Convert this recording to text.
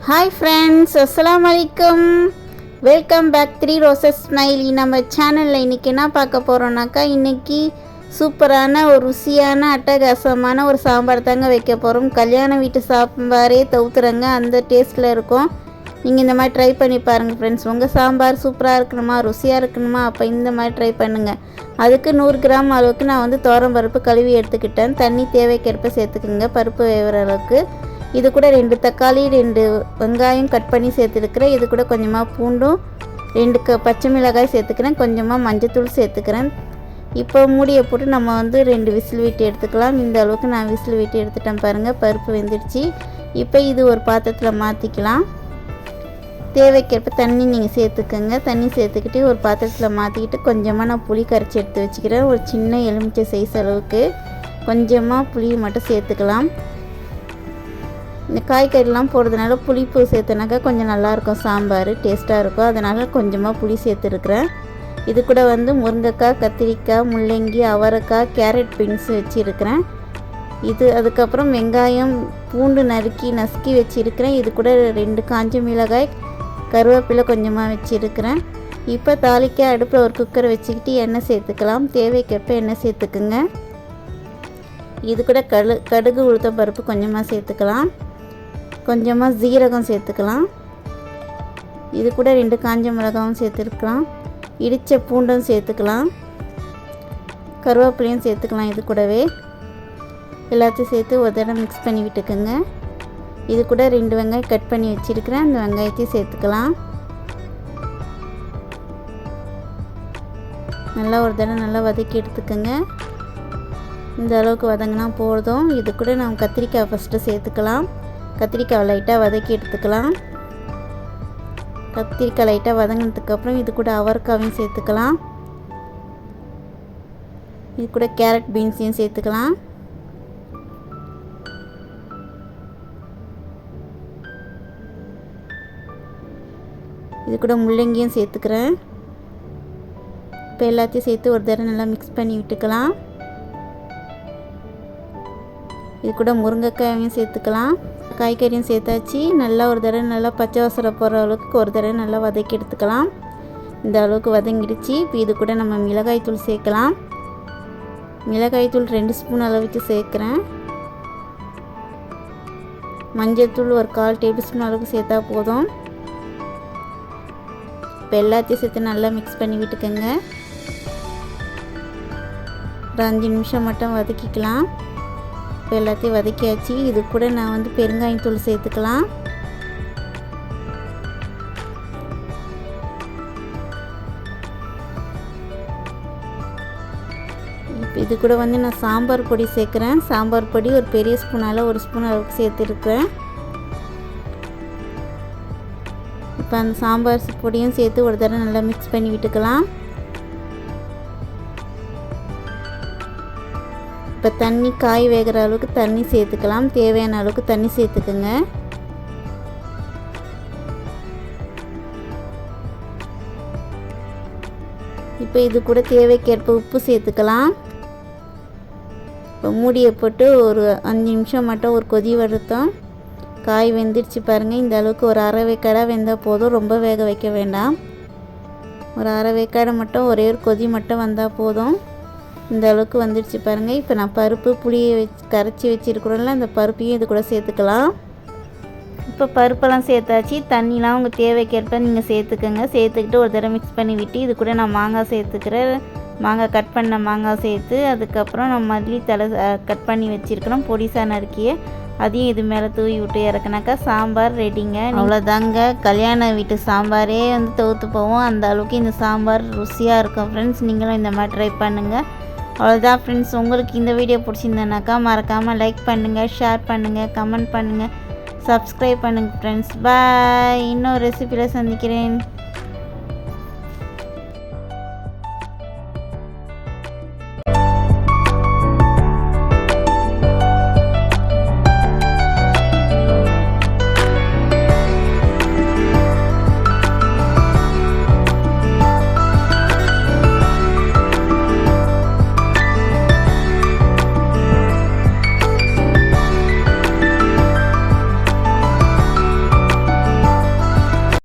Hi friends, அஸ்ஸலாமு அலைக்கும். Welcome back 3 roses smiley. நம்ம சேனலில் இன்றைக்கி என்ன பார்க்க போகிறோம்னாக்கா, இன்றைக்கி சூப்பரான ஒரு ருசியான அட்டகாசமான ஒரு சாம்பார் தாங்க வைக்க போகிறோம். கல்யாண வீட்டு சாம்பாரே தவிர்த்துறங்க, அந்த டேஸ்ட்டில் இருக்கும். நீங்கள் இந்த மாதிரி ட்ரை பண்ணி பாருங்கள் ஃப்ரெண்ட்ஸ். உங்கள் சாம்பார் சூப்பராக இருக்கணுமா, ருசியாக இருக்கணுமா, அப்போ இந்த மாதிரி ட்ரை பண்ணுங்கள். அதுக்கு 100 கிராம் அளவுக்கு நான் வந்து பருப்பு கழுவி எடுத்துக்கிட்டேன். தண்ணி தேவைக்கேற்ப சேர்த்துக்குங்க, பருப்பு வேகிற அளவுக்கு. இது கூட 2 தக்காளி, 2 வெங்காயம் கட் பண்ணி சேர்த்துருக்கிறேன். இது கூட கொஞ்சமாக பூண்டும், 2 பச்சை மிளகாய் சேர்த்துக்கிறேன். கொஞ்சமாக மஞ்சத்தூள் சேர்த்துக்கிறேன். இப்போ மூடியை போட்டு நம்ம வந்து 2 விசில் விட்டு எடுத்துக்கலாம். இந்த அளவுக்கு நான் விசில் விட்டு எடுத்துட்டேன் பாருங்கள். பருப்பு வெந்துடுச்சு. இப்போ இது ஒரு பாத்திரத்தில் மாற்றிக்கலாம். தேவைக்கேற்ப தண்ணி நீங்கள் சேர்த்துக்கோங்க. தண்ணி சேர்த்துக்கிட்டு ஒரு பாத்திரத்தில் மாற்றிக்கிட்டு கொஞ்சமாக நான் புளி கரைச்சி எடுத்து வச்சுக்கிறேன். ஒரு சின்ன எலுமிச்சை சைஸ் அளவுக்கு கொஞ்சமாக புளியை மட்டும் சேர்த்துக்கலாம். இந்த காய்கறிலாம் போடுறதுனால புளிப்பு சேர்த்துனாக்கா கொஞ்சம் நல்லாயிருக்கும், சாம்பார் டேஸ்ட்டாக இருக்கும். அதனால் கொஞ்சமாக புளி சேர்த்துருக்குறேன். இது கூட வந்து முருங்கைக்காய், கத்திரிக்காய், முள்ளங்கி, அவரைக்காய், கேரட் பீன்ஸ் வச்சுருக்கிறேன். அதுக்கப்புறம் வெங்காயம், பூண்டு நசுக்கி வச்சுருக்கிறேன். இது கூட 2 காஞ்ச மிளகாய், கருவேப்பிலை கொஞ்சமாக வச்சுருக்கிறேன். இப்போ தாளிக்க அடுப்பில் ஒரு குக்கரை வச்சுக்கிட்டு எண்ணெய் சேர்த்துக்கலாம். தேவைக்கேற்ப எண்ணெய் சேர்த்துக்குங்க. இது கூட கடுகு, உளுத்தம் பருப்பு கொஞ்சமாக சேர்த்துக்கலாம். கொஞ்சமாக ஜீரகம் சேர்த்துக்கலாம். இது கூட 2 காஞ்ச மிளகாவும் சேர்த்துருக்கலாம். இடித்த பூண்டும் சேர்த்துக்கலாம். கருவேப்பிலையும் சேர்த்துக்கலாம். இது கூடவே எல்லாத்தையும் சேர்த்து ஒரு தடவை மிக்ஸ் பண்ணி விட்டுக்குங்க. இது கூட 2 வெங்காயம் கட் பண்ணி வச்சுருக்கிறேன். அந்த வெங்காயத்தையும் சேர்த்துக்கலாம். நல்லா ஒரு தடவை நல்லா வதக்கி எடுத்துக்கோங்க. இந்த அளவுக்கு வதங்கினா போதும். இது கூட நம்ம கத்திரிக்காய் ஃபஸ்ட்டு சேர்த்துக்கலாம். கத்திரிக்காய் லைட்டாக வதக்கி எடுத்துக்கலாம். கத்திரிக்காய் லைட்டாக வதங்கினதுக்கப்புறம் இது கூட அவரைக்காவையும் சேர்த்துக்கலாம். இது கூட கேரட் பீன்ஸையும் சேர்த்துக்கலாம். இது கூட முள்ளங்கியும் சேர்த்துக்கிறேன். இப்போ எல்லாத்தையும் சேர்த்து ஒரு தடவை நல்லா மிக்ஸ் பண்ணி விட்டுக்கலாம். இது கூட முருங்கைக்காயும் சேர்த்துக்கலாம். காய்கறியும் சேர்த்தாச்சு. நல்லா ஒரு தடவை நல்லா பச்சை வாசனை போகிற அளவுக்கு ஒரு தடவை நல்லா வதக்கி எடுத்துக்கலாம். இந்த அளவுக்கு வதங்கிடுச்சு. இப்போ இது கூட நம்ம மிளகாய்த்தூள் சேர்க்கலாம். மிளகாய்த்தூள் 2 ஸ்பூன் அளவுக்கு சேர்க்குறேன். மஞ்சள்தூள் ஒரு 1/4 டேபிள் ஸ்பூன் அளவுக்கு சேர்த்தா போதும். இப்போ எல்லாத்தையும் சேர்த்து நல்லா மிக்ஸ் பண்ணி விட்டுக்கோங்க. ஒரு 5 நிமிஷம் மட்டும் வதக்கிக்கலாம். இப்போ எல்லாத்தையும் வதக்கியாச்சு. இது கூட நான் வந்து பெருங்காயத்தூள் சேர்த்துக்கலாம். இப்போ இது கூட வந்து நான் சாம்பார் பொடி சேர்க்குறேன். சாம்பார் பொடி ஒரு பெரிய ஸ்பூனால் 1 ஸ்பூன் அளவுக்கு சேர்த்துருக்குறேன். இப்போ அந்த சாம்பார் பொடியும் சேர்த்து ஒரு தடவை நல்லா மிக்ஸ் பண்ணி விட்டுக்கலாம். இப்போ தண்ணி காய் வேகிற அளவுக்கு தண்ணி சேர்த்துக்கலாம். தேவையான அளவுக்கு தண்ணி சேர்த்துக்குங்க. இப்போ இது கூட தேவைக்கேற்ப உப்பு சேர்த்துக்கலாம். இப்போ மூடியை போட்டு ஒரு 5 நிமிஷம் மட்டும் ஒரு கொதி வருத்தம். காய் வெந்துடுச்சு பாருங்கள். இந்த அளவுக்கு ஒரு அரை வேக்காடாக வெந்தால் போதும். ரொம்ப வேக வைக்க வேண்டாம். ஒரு அரை வேக்காடை மட்டும் ஒரே ஒரு கொதி மட்டும் வந்தால் போதும். இந்த அளவுக்கு வந்துடுச்சு பாருங்கள். இப்போ நான் பருப்பு புளியை கரைச்சி வச்சுருக்குறோம்ல, அந்த பருப்பையும் இது கூட சேர்த்துக்கலாம். இப்போ பருப்பெல்லாம் சேர்த்தாச்சு. தண்ணிலாம் உங்கள் தேவைக்கேற்ப நீங்கள் சேர்த்துக்கோங்க. சேர்த்துக்கிட்டு ஒரு தடவை மிக்ஸ் பண்ணி விட்டு இது கூட நான் மாங்காய் சேர்த்துக்கிறேன். மாங்காய் கட் பண்ண மாங்காய் சேர்த்து அதுக்கப்புறம் நான் மல்லி தலை கட் பண்ணி வச்சுருக்கிறோம். பொடிசாக நறுக்கிய அதையும் இது மேலே தூவி விட்டு இறக்குனாக்கா சாம்பார் ரெடிங்க. அவ்வளோதாங்க. கல்யாண வீட்டு சாம்பாரே வந்து தோற்று போவோம். அந்த அளவுக்கு இந்த சாம்பார் ருசியாக இருக்கும் ஃப்ரெண்ட்ஸ். நீங்களும் இந்த மாதிரி ட்ரை பண்ணுங்கள். அவ்வளோதான் ஃப்ரெண்ட்ஸ். உங்களுக்கு இந்த வீடியோ பிடிச்சிருந்தேனாக்கா மறக்காமல் லைக் பண்ணுங்கள், ஷேர் பண்ணுங்கள், கமெண்ட் பண்ணுங்கள், சப்ஸ்கிரைப் பண்ணுங்கள் ஃப்ரெண்ட்ஸ். பாய். இன்னொரு ரெசிபியில் சந்திக்கிறேன்.